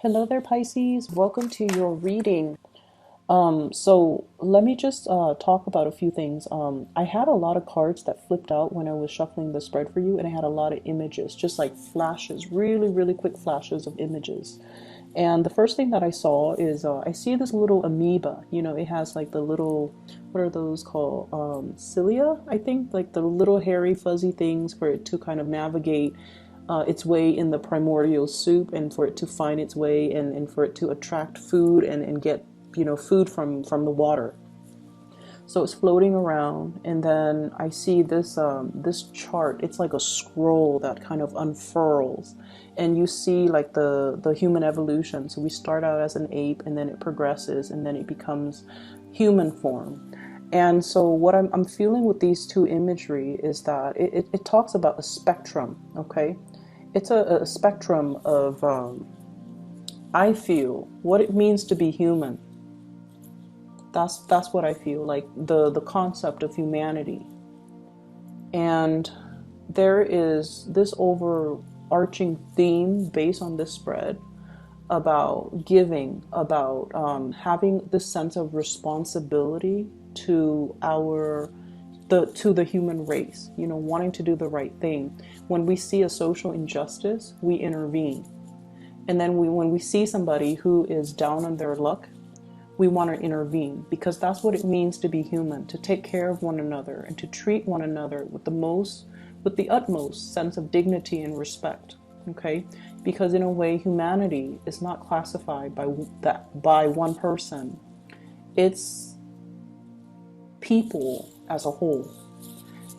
Hello there, Pisces. Welcome to your reading. So let me just talk about a few things. I had a lot of cards that flipped out when I was shuffling the spread for you, and I had a lot of images, just like flashes, really, really quick flashes of images. And the first thing that I saw is I see this little amoeba. You know, it has like the little, what are those called? Cilia, I think, like the little hairy, fuzzy things for it to kind of navigate its way in the primordial soup, and for it to find its way, and for it to attract food and get food from the water. So it's floating around, and then I see this chart. It's like a scroll that kind of unfurls, and you see like the human evolution. So we start out as an ape, and then it progresses, and then it becomes human form. And so what I'm feeling with these two imagery is that it talks about a spectrum. Okay, it's a spectrum of I feel what it means to be human. That's what I feel like, the concept of humanity. And there is this overarching theme based on this spread about giving, about having this sense of responsibility to the human race, wanting to do the right thing. When we see a social injustice, we intervene. And then when we see somebody who is down on their luck, we want to intervene, because that's what it means to be human, to take care of one another and to treat one another with the utmost sense of dignity and respect. Okay? Because in a way, humanity is not classified by one person. It's people as a whole.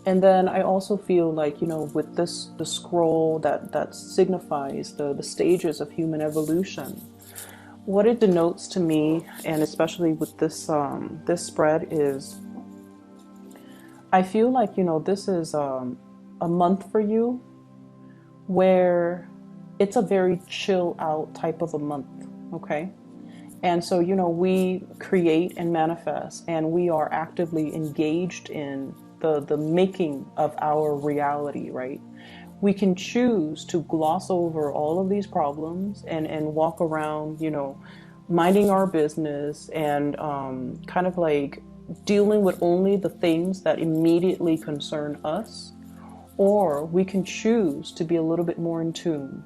And then I also feel like, with the scroll that signifies the stages of human evolution, what it denotes to me, and especially with this spread, is I feel like, this is a month for you where it's a very chill out type of a month. Okay? And so, we create and manifest, and we are actively engaged in the making of our reality, right? We can choose to gloss over all of these problems and walk around, minding our business, and kind of like dealing with only the things that immediately concern us. Or we can choose to be a little bit more in tune,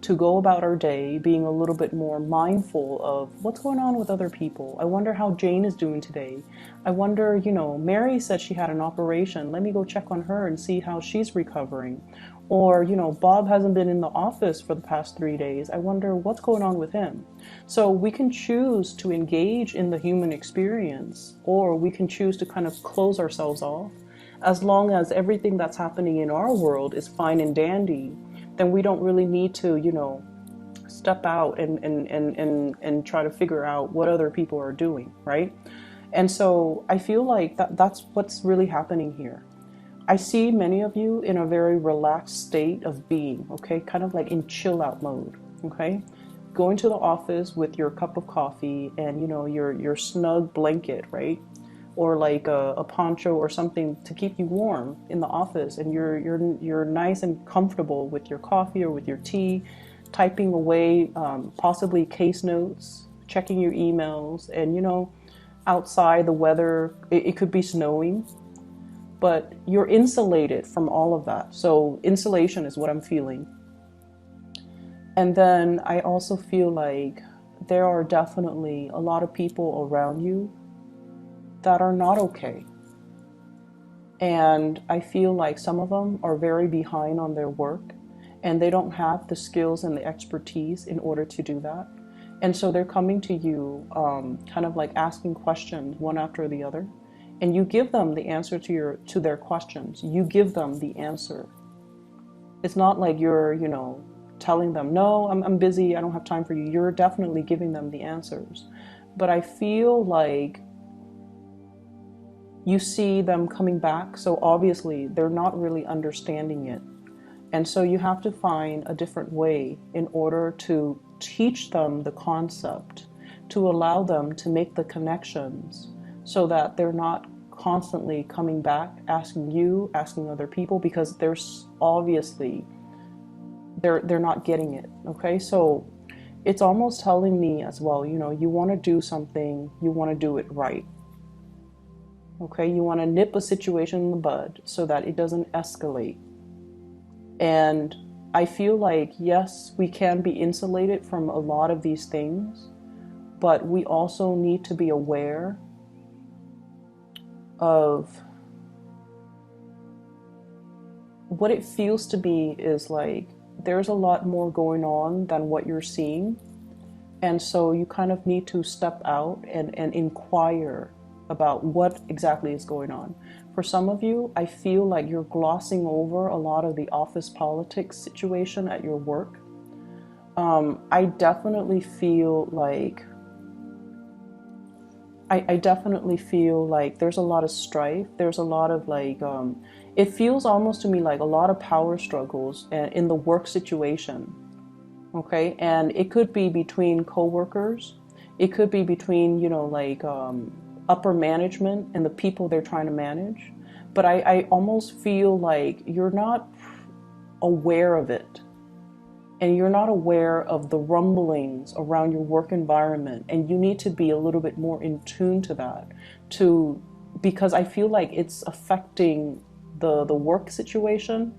to go about our day being a little bit more mindful of what's going on with other people. I wonder how Jane is doing today. I wonder, Mary said she had an operation. Let me go check on her and see how she's recovering. Or, Bob hasn't been in the office for the past 3 days. I wonder what's going on with him. So we can choose to engage in the human experience, or we can choose to kind of close ourselves off. As long as everything that's happening in our world is fine and dandy, then we don't really need to, step out and try to figure out what other people are doing, right? And so I feel like that's what's really happening here. I see many of you in a very relaxed state of being, okay? Kind of like in chill out mode, okay? Going to the office with your cup of coffee and, your snug blanket, right? Or like a poncho or something to keep you warm in the office, and you're nice and comfortable with your coffee or with your tea, typing away possibly case notes, checking your emails, and outside the weather, it could be snowing, but you're insulated from all of that. So insulation is what I'm feeling. And then I also feel like there are definitely a lot of people around you that are not okay. And I feel like some of them are very behind on their work, and they don't have the skills and the expertise in order to do that. And so they're coming to you, kind of like asking questions one after the other. And you give them the answer to their questions. You give them the answer. It's not like you're, telling them, no, I'm busy, I don't have time for you. You're definitely giving them the answers. But I feel like you see them coming back, so obviously they're not really understanding it. And so you have to find a different way in order to teach them the concept, to allow them to make the connections, so that they're not constantly coming back, asking you, asking other people, because there's obviously they're not getting it. Okay, so it's almost telling me as well, you know, you want to do something, you want to do it right. Okay, you want to nip a situation in the bud so that it doesn't escalate. And I feel like, yes, we can be insulated from a lot of these things, but we also need to be aware of what it feels to be is like there's a lot more going on than what you're seeing. And so you kind of need to step out and inquire about what exactly is going on. For some of you, I feel like you're glossing over a lot of the office politics situation at your work. I definitely feel like I definitely feel like there's a lot of strife. There's a lot of like, it feels almost to me like a lot of power struggles in the work situation. Okay, and it could be between coworkers. It could be between, you know, like upper management and the people they're trying to manage. But I almost feel like you're not aware of it. And you're not aware of the rumblings around your work environment, and you need to be a little bit more in tune to that, because I feel like it's affecting the work situation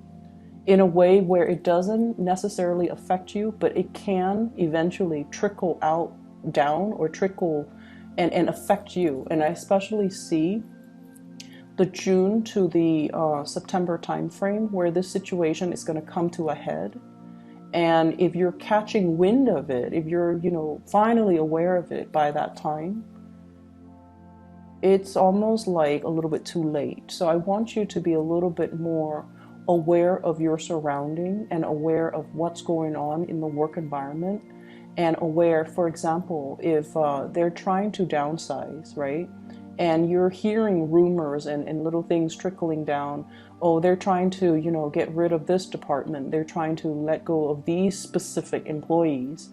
in a way where it doesn't necessarily affect you, but it can eventually trickle out down or trickle and affect you. And I especially see the June to the September timeframe where this situation is going to come to a head. And if you're catching wind of it, if you're, you know, finally aware of it by that time, it's almost like a little bit too late. So I want you to be a little bit more aware of your surrounding and aware of what's going on in the work environment, and aware, for example, if they're trying to downsize, right? And you're hearing rumors and little things trickling down. Oh, they're trying to, you know, get rid of this department. They're trying to let go of these specific employees.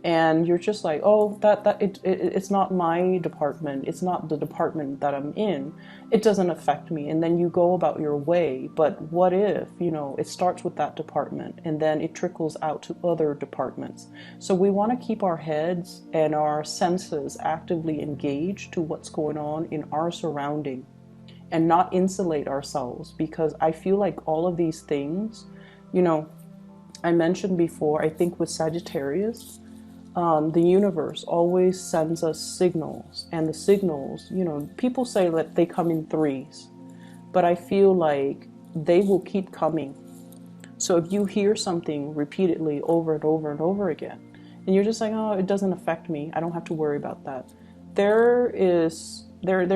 And you're just like, oh, it's not my department. It's not the department that I'm in. It doesn't affect me. And then you go about your way. But what if, you know, it starts with that department and then it trickles out to other departments. So we want to keep our heads and our senses actively engaged to what's going on in our surrounding, and not insulate ourselves, because I feel like all of these things, you know, I mentioned before, I think with Sagittarius, the universe always sends us signals, and the signals, you know, people say that they come in threes, but I feel like they will keep coming. So if you hear something repeatedly over and over and over again, and you're just like, oh, it doesn't affect me, I don't have to worry about that, there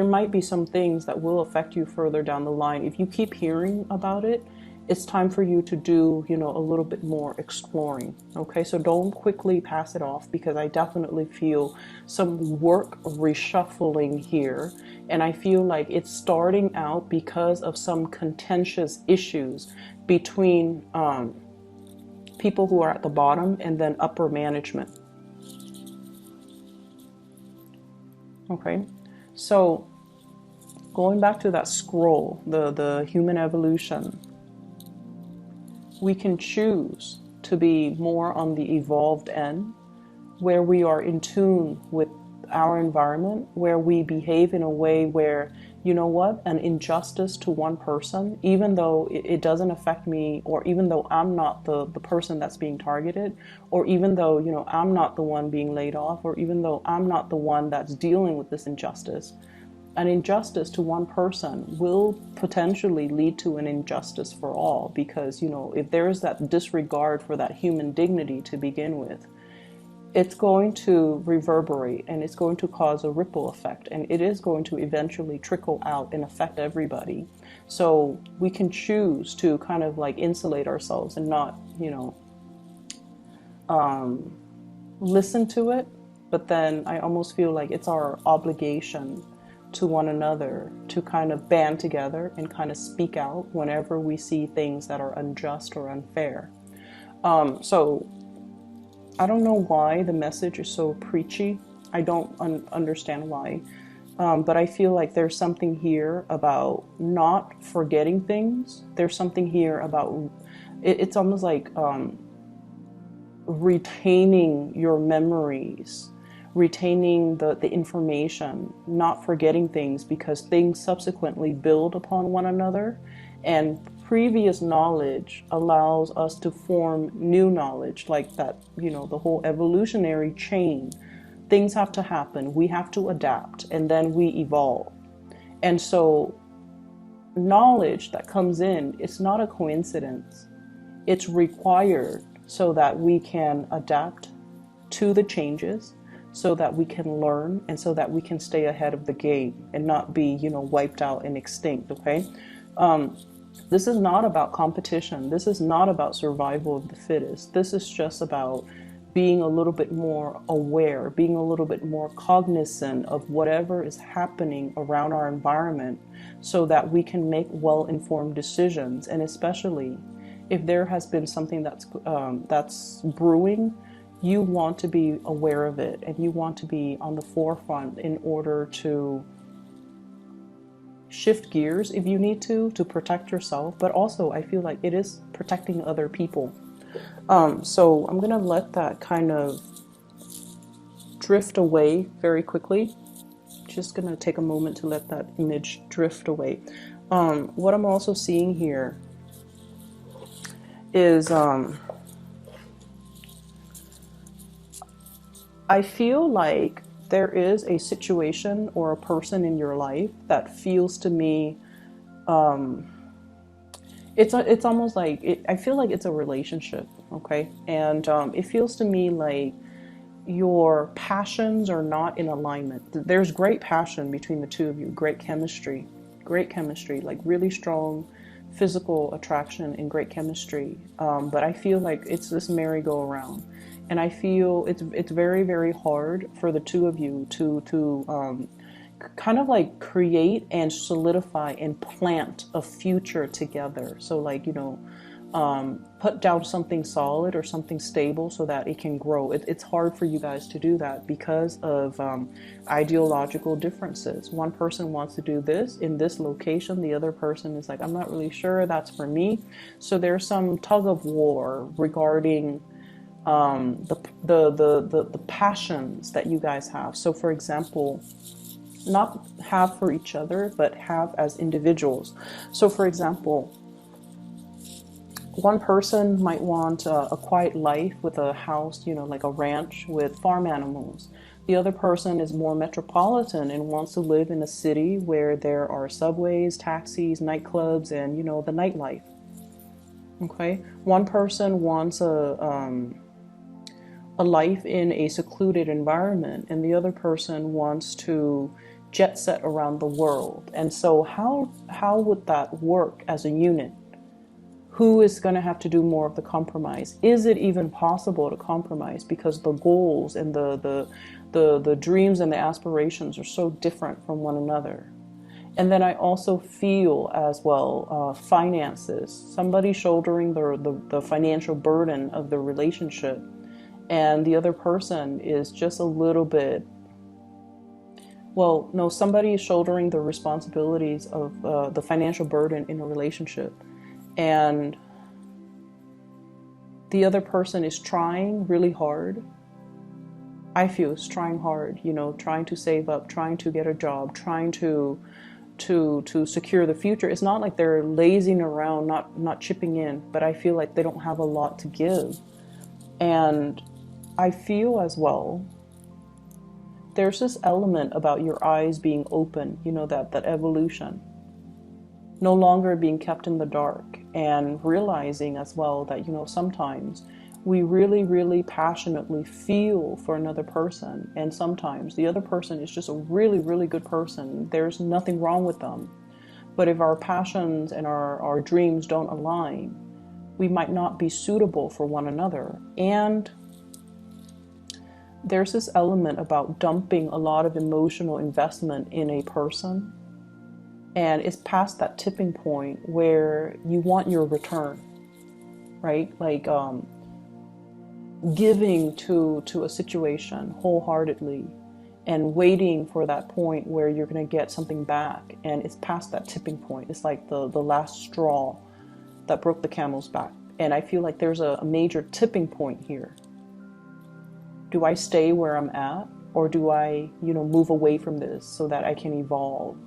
might be some things that will affect you further down the line. If you keep hearing about it, it's time for you to do, you know, a little bit more exploring. Okay, so don't quickly pass it off, because I definitely feel some work reshuffling here, and I feel like it's starting out because of some contentious issues between people who are at the bottom and then upper management. Okay, so going back to that scroll, the human evolution, we can choose to be more on the evolved end, where we are in tune with our environment, where we behave in a way where, you know what, an injustice to one person, even though it doesn't affect me, or even though I'm not the person that's being targeted, or even though, you know, I'm not the one being laid off, or even though I'm not the one that's dealing with this injustice, an injustice to one person will potentially lead to an injustice for all, because, you know, if there is that disregard for that human dignity to begin with, it's going to reverberate, and it's going to cause a ripple effect, and it is going to eventually trickle out and affect everybody. So we can choose to kind of like insulate ourselves and not, you know, listen to it. But then I almost feel like it's our obligation to one another to kind of band together and kind of speak out whenever we see things that are unjust or unfair. So I don't know why the message is so preachy. I don't understand why. But I feel like there's something here about not forgetting things. There's something here about, it's almost like retaining your memories, retaining the information, not forgetting things, because things subsequently build upon one another, and previous knowledge allows us to form new knowledge, like that, the whole evolutionary chain. Things have to happen, we have to adapt, and then we evolve. And so knowledge that comes in, it's not a coincidence. It's required so that we can adapt to the changes, so that we can learn, and so that we can stay ahead of the game and not be, wiped out and extinct, okay? This is not about competition. This is not about survival of the fittest. This is just about being a little bit more aware, being a little bit more cognizant of whatever is happening around our environment, so that we can make well-informed decisions. And especially if there has been something that's brewing, you want to be aware of it, and you want to be on the forefront in order to shift gears if you need to protect yourself. But also, I feel like it is protecting other people. So I'm gonna let that kind of drift away very quickly. Just gonna take a moment to let that image drift away. What I'm also seeing here is I feel like there is a situation or a person in your life that feels to me, it's almost like, I feel like it's a relationship, okay? And it feels to me like your passions are not in alignment. There's great passion between the two of you, great chemistry, like really strong physical attraction and great chemistry. But I feel like it's this merry-go-round. And I feel it's very, very hard for the two of you to kind of like create and solidify and plant a future together. So like, put down something solid or something stable so that it can grow. It's hard for you guys to do that because of ideological differences. One person wants to do this in this location. The other person is like, I'm not really sure that's for me. So there's some tug of war regarding the passions that you guys have. So for example, not have for each other, but have as individuals. So for example, one person might want a quiet life with a house, like a ranch with farm animals. The other person is more metropolitan and wants to live in a city where there are subways, taxis, nightclubs, and the nightlife. Okay, one person wants a life in a secluded environment, and the other person wants to jet set around the world. And so how would that work as a unit? Who is going to have to do more of the compromise? Is it even possible to compromise? Because the goals and the dreams and the aspirations are so different from one another. And then I also feel as well, finances. Somebody shouldering the financial burden of the relationship, and the other person is just a little bit, well, no, somebody is shouldering the responsibilities of the financial burden in a relationship, and the other person is trying really hard. I feel is trying hard, trying to save up, trying to get a job, trying to secure the future. It's not like they're lazing around, not chipping in, but I feel like they don't have a lot to give. And I feel as well, there's this element about your eyes being open, that evolution, no longer being kept in the dark, and realizing as well that, sometimes we really, really passionately feel for another person, and sometimes the other person is just a really, really good person. There's nothing wrong with them. But if our passions and our dreams don't align, we might not be suitable for one another. And there's this element about dumping a lot of emotional investment in a person, and it's past that tipping point where you want your return, right? Like giving to a situation wholeheartedly and waiting for that point where you're going to get something back, and it's past that tipping point. It's like the last straw that broke the camel's back. And I feel like there's a major tipping point here. Do I stay where I'm at, or do I, move away from this so that I can evolve?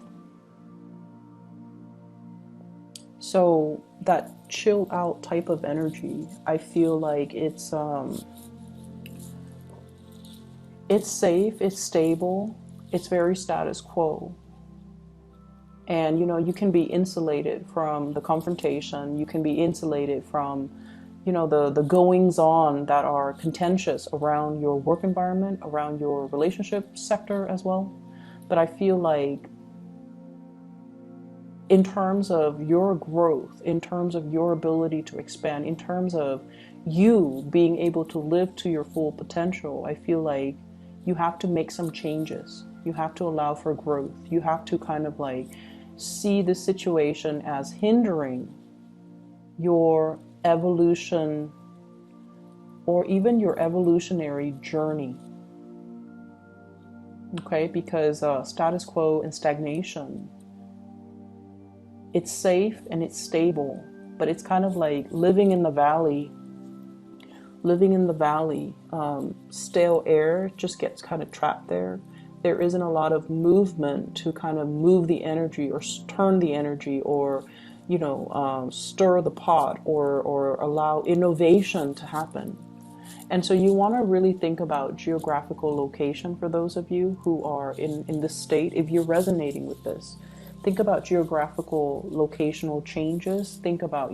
So that chill out type of energy, I feel like it's safe, it's stable, it's very status quo. And you can be insulated from the confrontation, you can be insulated from the goings on that are contentious around your work environment, around your relationship sector as well. But I feel like in terms of your growth, in terms of your ability to expand, in terms of you being able to live to your full potential, I feel like you have to make some changes. You have to allow for growth. You have to kind of like see the situation as hindering your evolution or even your evolutionary journey. Okay, because status quo and stagnation, it's safe and it's stable, but it's kind of like living in the valley. Stale air just gets kind of trapped there. There isn't a lot of movement to kind of move the energy or turn the energy or stir the pot or allow innovation to happen. And so you want to really think about geographical location for those of you who are in this state. If you're resonating with this, think about geographical locational changes. Think about,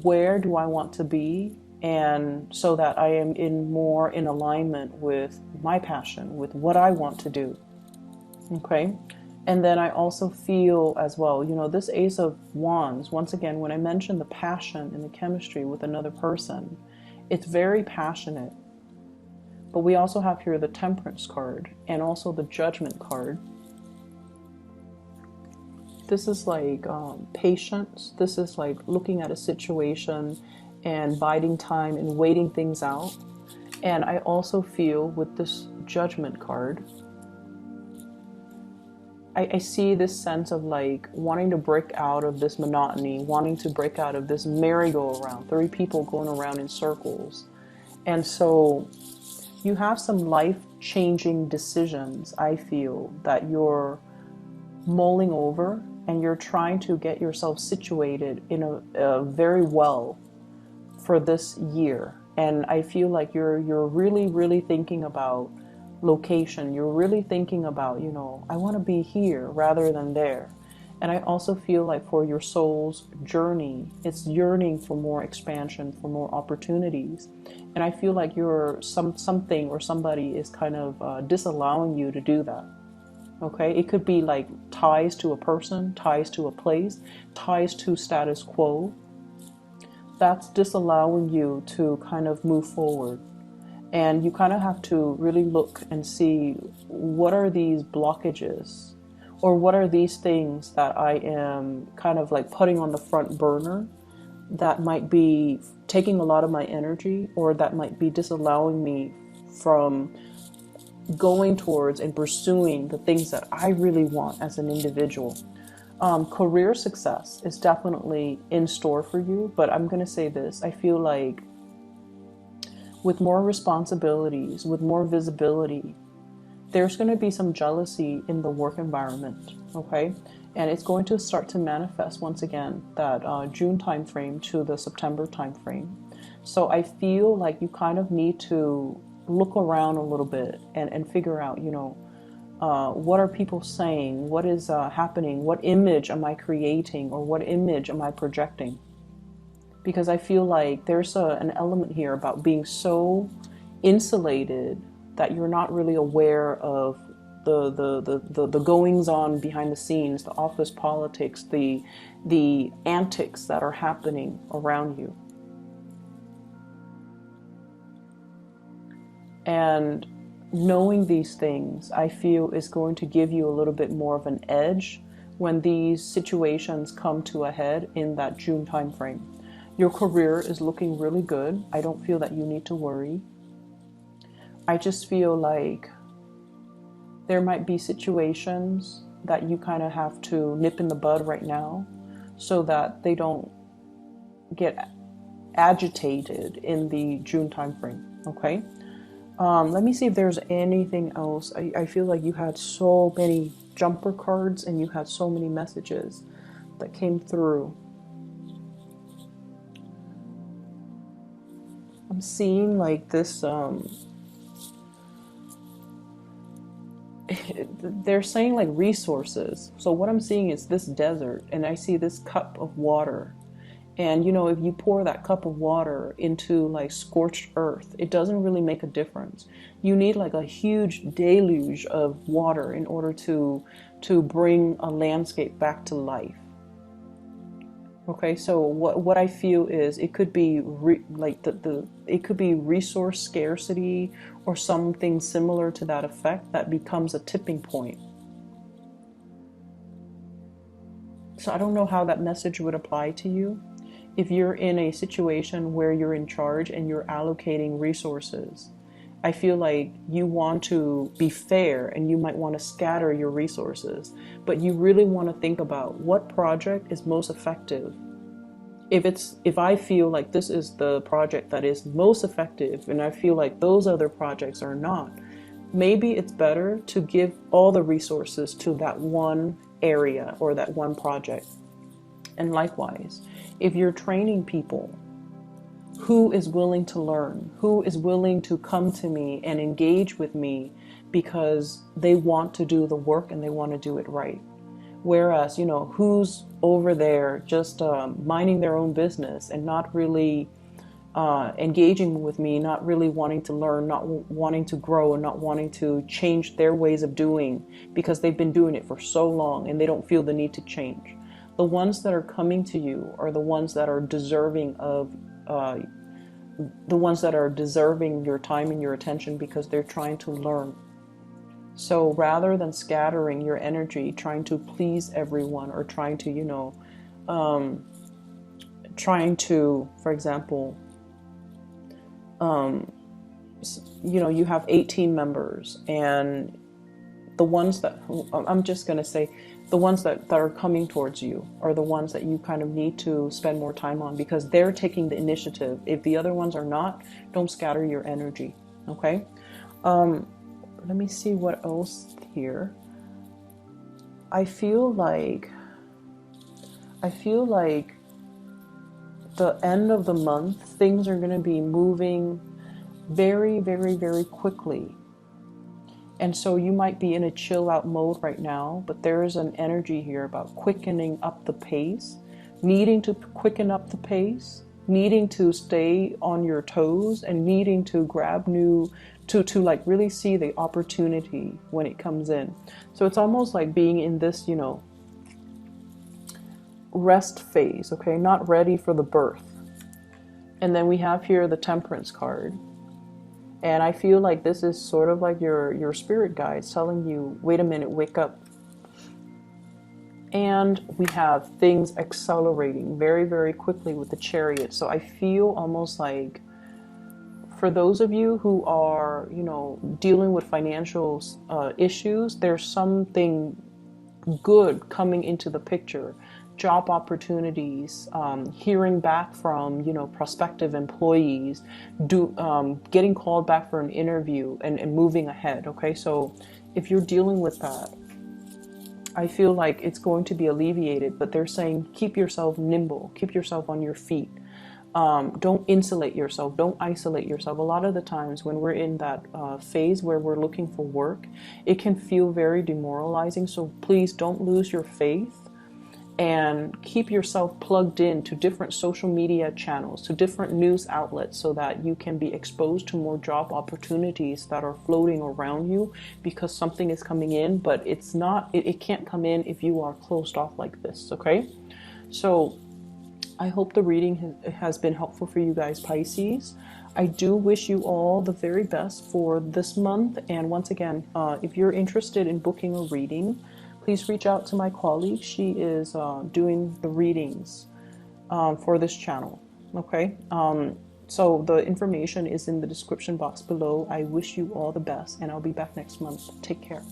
where do I want to be? And so that I am more in alignment with my passion, with what I want to do. Okay. And then I also feel as well, this Ace of Wands, once again, when I mentioned the passion and the chemistry with another person, it's very passionate. But we also have here the Temperance card and also the Judgment card. This is like patience. This is like looking at a situation and biding time and waiting things out. And I also feel with this Judgment card, I see this sense of like wanting to break out of this monotony, wanting to break out of this merry-go-round, 3 people going around in circles. And so you have some life-changing decisions, I feel, that you're mulling over, and you're trying to get yourself situated in a very well for this year. And I feel like you're really, really thinking about location. You're really thinking about, I want to be here rather than there. And I also feel like for your soul's journey, it's yearning for more expansion, for more opportunities. And I feel like something or somebody is kind of disallowing you to do that. Okay, it could be like ties to a person, ties to a place, ties to status quo. That's disallowing you to kind of move forward. And you kind of have to really look and see, what are these blockages, or what are these things that I am kind of like putting on the front burner that might be taking a lot of my energy, or that might be disallowing me from going towards and pursuing the things that I really want as an individual. Career success is definitely in store for you, but I'm going to say this. I feel like with more responsibilities, with more visibility, there's going to be some jealousy in the work environment, okay? And it's going to start to manifest once again, that June timeframe to the September timeframe. So I feel like you kind of need to look around a little bit and figure out, what are people saying? What is happening? What image am I creating, or what image am I projecting? Because I feel like there's an element here about being so insulated that you're not really aware of the goings on behind the scenes, the office politics, the antics that are happening around you. And knowing these things, I feel, is going to give you a little bit more of an edge when these situations come to a head in that June timeframe. Your career is looking really good. I don't feel that you need to worry. I just feel like there might be situations that you kind of have to nip in the bud right now so that they don't get agitated in the June timeframe. Okay. Let me see if there's anything else. I feel like you had so many jumper cards and you had so many messages that came through. I'm seeing like this, they're saying like resources. So what I'm seeing is this desert, and I see this cup of water. And you know, if you pour that cup of water into like scorched earth, it doesn't really make a difference. You need like a huge deluge of water in order to bring a landscape back to life. Okay, so what I feel is it could be it could be resource scarcity or something similar to that effect that becomes a tipping point. So I don't know how that message would apply to you. If you're in a situation where you're in charge and you're allocating resources, I feel like you want to be fair and you might want to scatter your resources, but you really want to think about what project is most effective. If I feel like this is the project that is most effective and I feel like those other projects are not, maybe it's better to give all the resources to that one area or that one project. And likewise, if you're training people, who is willing to learn? Who is willing to come to me and engage with me because they want to do the work and they want to do it right? Whereas, you know, who's over there just minding their own business and not really engaging with me, not really wanting to learn, not wanting to grow, and not wanting to change their ways of doing because they've been doing it for so long and they don't feel the need to change. The ones that are coming to you are the ones that are deserving of your time and your attention because they're trying to learn. So rather than scattering your energy, trying to please everyone or trying to, you know, for example, you know, you have 18 members and the ones that, I'm just going to say, the ones that are coming towards you are the ones that you kind of need to spend more time on because they're taking the initiative. If the other ones are not, don't scatter your energy. Okay. Let me see what else here. I feel like the end of the month, things are going to be moving very, very, very quickly. And so you might be in a chill out mode right now, but there is an energy here about quickening up the pace, needing to quicken up the pace, needing to stay on your toes and needing to grab to like really see the opportunity when it comes in. So it's almost like being in this, you know, rest phase, okay? Not ready for the birth. And then we have here the Temperance card. And I feel like this is sort of like your spirit guides telling you, wait a minute, wake up. And we have things accelerating very, very quickly with the Chariot. So I feel almost like for those of you who are, you know, dealing with financial issues, there's something good coming into the picture. Job opportunities, hearing back from, you know, prospective employees, getting called back for an interview and moving ahead. Okay, so if you're dealing with that, I feel like it's going to be alleviated, but they're saying keep yourself nimble, keep yourself on your feet. Don't insulate yourself, don't isolate yourself. A lot of the times when we're in that phase where we're looking for work, it can feel very demoralizing. So please don't lose your faith and keep yourself plugged in to different social media channels, to different news outlets, so that you can be exposed to more job opportunities that are floating around you, because something is coming in, but it's not, it can't come in if you are closed off like this. Okay, so I hope the reading has been helpful for you guys, Pisces. I do wish you all the very best for this month. And once again, if you're interested in booking a reading, please reach out to my colleague. She is doing the readings for this channel. Okay, so the information is in the description box below. I wish you all the best, and I'll be back next month. Take care.